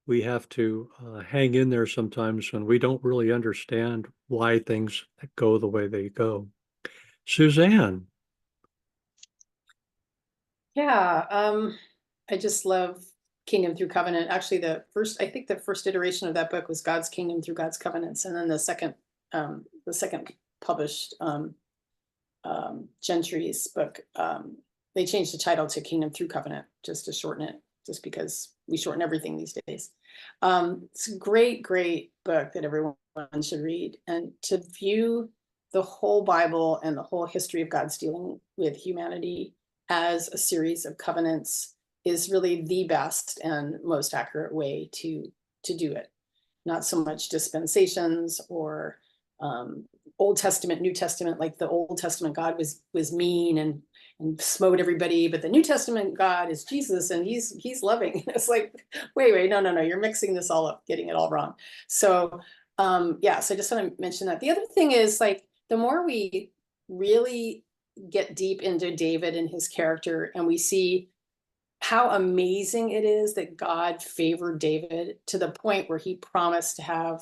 we have to hang in there sometimes when we don't really understand why things go the way they go. Suzanne. Yeah, I just love Kingdom Through Covenant. Actually, I think the first iteration of that book was God's Kingdom Through God's Covenants, and then the second published Gentry's book, they changed the title to Kingdom Through Covenant just to shorten it, just because we shorten everything these days. It's a great, great book that everyone should read, and to view the whole Bible and the whole history of God's dealing with humanity as a series of covenants is really the best and most accurate way to do it. Not so much dispensations or Old Testament, New Testament. Like the Old Testament God was mean and smote everybody, but the New Testament God is Jesus and he's loving. It's like, wait, no, you're mixing this all up, getting it all wrong. So yeah, so I just want to mention that. The other thing is, like, the more we really get deep into David and his character, and we see how amazing it is that God favored David to the point where he promised to have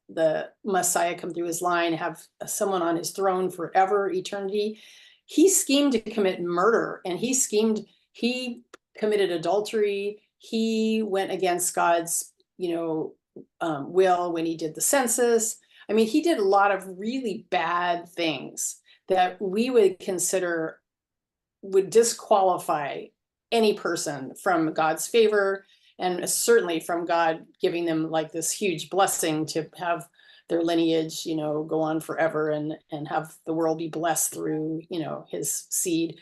the Messiah come through his line, have someone on his throne forever, eternity. He schemed to commit murder, and he committed adultery. He went against God's, will when he did the census. I mean, he did a lot of really bad things that we would consider would disqualify any person from God's favor, and certainly from God giving them like this huge blessing to have their lineage, go on forever and have the world be blessed through, his seed.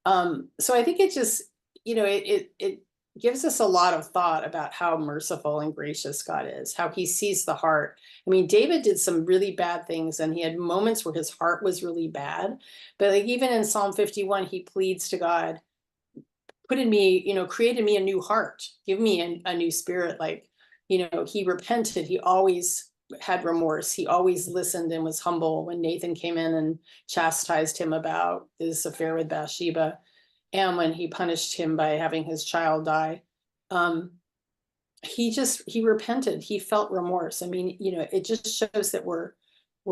So I think it just, it gives us a lot of thought about how merciful and gracious God is, how he sees the heart. I mean, David did some really bad things, and he had moments where his heart was really bad. But like even in Psalm 51, he pleads to God, put in me, created me a new heart, give me a new spirit. Like, he repented. He always had remorse. He always listened and was humble when Nathan came in and chastised him about his affair with Bathsheba, and when he punished him by having his child die. He repented. He felt remorse. I mean, it just shows that we're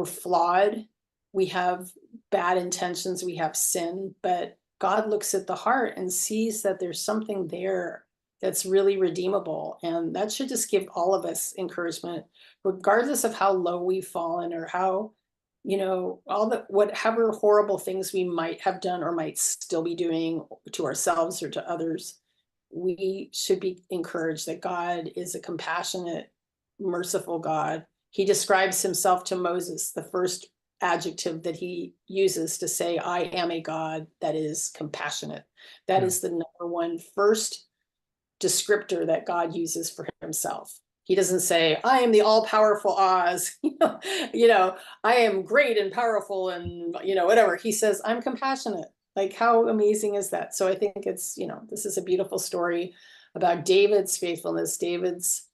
flawed. We have bad intentions. We have sin, but God looks at the heart and sees that there's something there that's really redeemable. And that should just give all of us encouragement, regardless of how low we've fallen or how, whatever horrible things we might have done or might still be doing to ourselves or to others. We should be encouraged that God is a compassionate, merciful God. He describes himself to Moses, the first adjective that he uses to say, I am a God that is compassionate. That is the number one first descriptor that God uses for himself. He doesn't say, I am the all-powerful Oz, I am great and powerful and, whatever. He says, I'm compassionate. Like, how amazing is that? So I think it's, this is a beautiful story about David's faithfulness, David's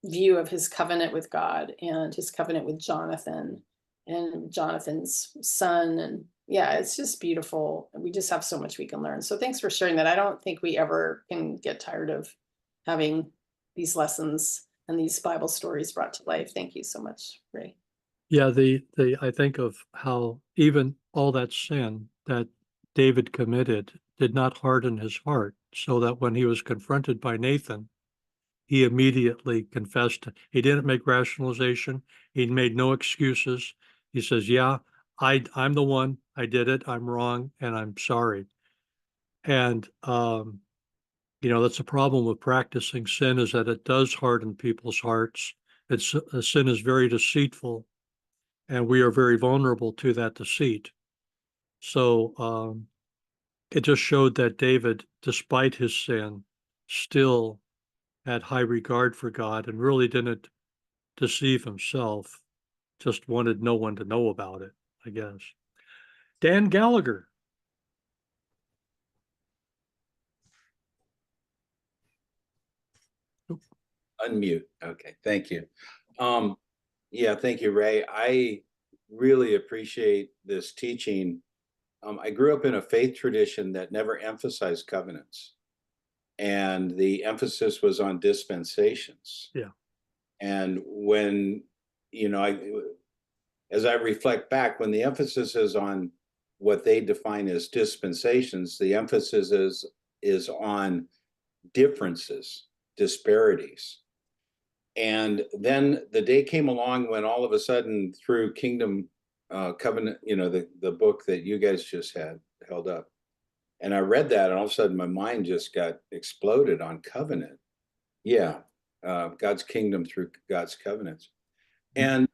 view of his covenant with God and his covenant with Jonathan and Jonathan's son. And yeah, it's just beautiful. We just have so much we can learn. So thanks for sharing that. I don't think we ever can get tired of having these lessons and these Bible stories brought to life. Thank you so much, Ray. Yeah, I think of how even all that sin that David committed did not harden his heart, so that when he was confronted by Nathan, he immediately confessed. He didn't make rationalization. He made no excuses. He says, yeah, I'm the one. I did it. I'm wrong, and I'm sorry. And that's a problem with practicing sin, is that it does harden people's hearts. Sin is very deceitful, and we are very vulnerable to that deceit. So it just showed that David, despite his sin, still had high regard for God and really didn't deceive himself, just wanted no one to know about it, I guess. Dan Gallagher. Unmute. Okay, thank you. Yeah, thank you, Ray. I really appreciate this teaching. I grew up in a faith tradition that never emphasized covenants, and the emphasis was on dispensations. Yeah. And when, as I reflect back, when the emphasis is on what they define as dispensations, the emphasis is on differences, disparities. And then the day came along when all of a sudden, through Kingdom Covenant, the book that you guys just had held up, and I read that, and all of a sudden my mind just got exploded on covenant. Yeah, God's kingdom through God's covenants, and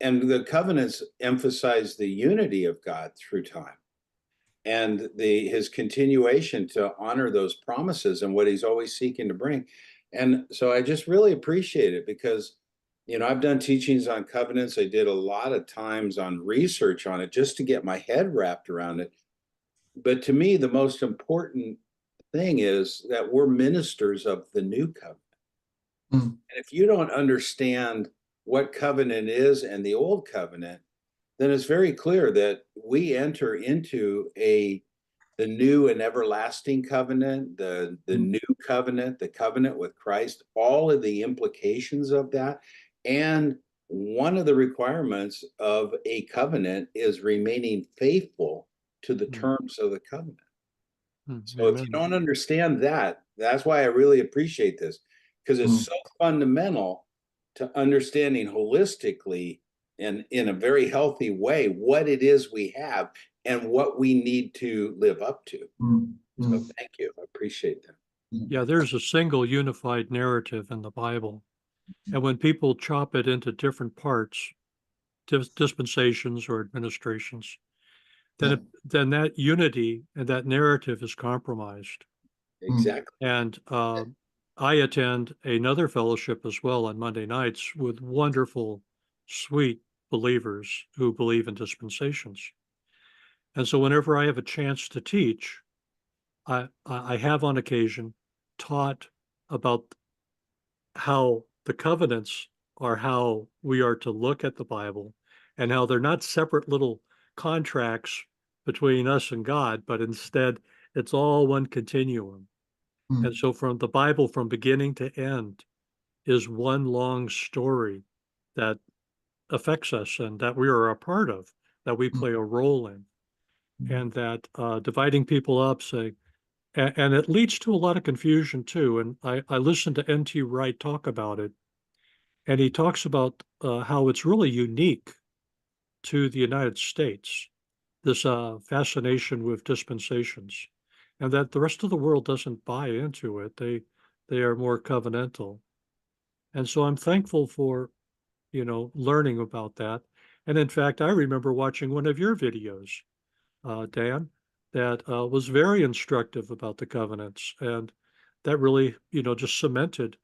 the covenants emphasize the unity of God through time, and his continuation to honor those promises and what he's always seeking to bring. And so I just really appreciate it because, I've done teachings on covenants. I did a lot of times on research on it just to get my head wrapped around it. But to me, the most important thing is that we're ministers of the new covenant. And if you don't understand what covenant is and the old covenant, then it's very clear that we enter into a the new and everlasting covenant, the new covenant, the covenant with Christ, all of the implications of that. And one of the requirements of a covenant is remaining faithful to the terms of the covenant. So if you Amen. don't understand that, that's why I really appreciate this, because it's so fundamental to understanding holistically and in a very healthy way what it is we have and what we need to live up to. So thank you. I appreciate that. Yeah, there's a single unified narrative in the Bible. And when people chop it into different parts, dispensations or administrations, then that unity and that narrative is compromised. Exactly. And I attend another fellowship as well on Monday nights with wonderful, sweet believers who believe in dispensations. And so whenever I have a chance to teach, I have on occasion taught about how the covenants are how we are to look at the Bible and how they're not separate little contracts between us and God, but instead it's all one continuum. And so from the Bible, from beginning to end, is one long story that affects us and that we are a part of, that we play a role in, and that dividing people up, say, and it leads to a lot of confusion too. And I listened to N.T. Wright talk about it, and he talks about how it's really unique to the United States, this fascination with dispensations, and that the rest of the world doesn't buy into it. They are more covenantal. And so I'm thankful for, learning about that. And in fact, I remember watching one of your videos, Dan, that was very instructive about the covenants. And that really, just cemented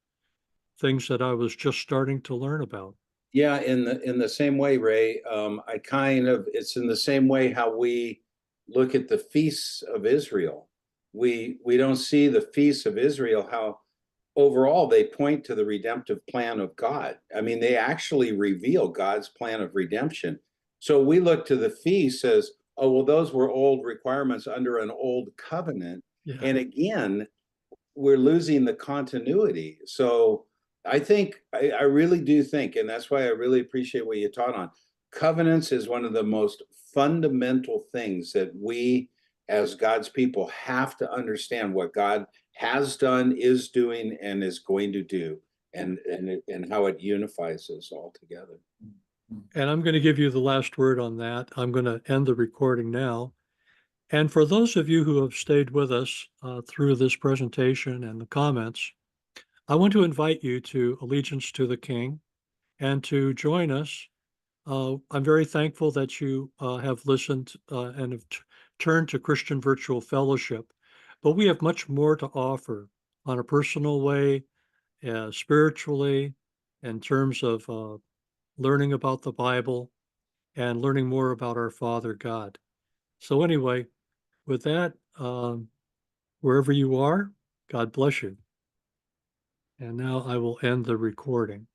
things that I was just starting to learn about. Yeah, in the same way, Ray, it's in the same way how we look at the feasts of Israel. We don't see the feasts of Israel, how overall they point to the redemptive plan of God. I mean, they actually reveal God's plan of redemption. So we look to the feasts as, oh, well, those were old requirements under an old covenant. Yeah. And again, we're losing the continuity. So I really do think, and that's why I really appreciate what you taught on. Covenants is one of the most fundamental things that we as God's people have to understand what God has done, is doing, and is going to do, and how it unifies us all together. And I'm going to give you the last word on that. I'm going to end the recording now. And for those of you who have stayed with us through this presentation and the comments, I want to invite you to Allegiance to the King and to join us. I'm very thankful that you have listened and have turned to Christian Virtual Fellowship, but we have much more to offer on a personal way, spiritually, in terms of learning about the Bible and learning more about our Father God. So anyway, with that, wherever you are, God bless you. And now I will end the recording.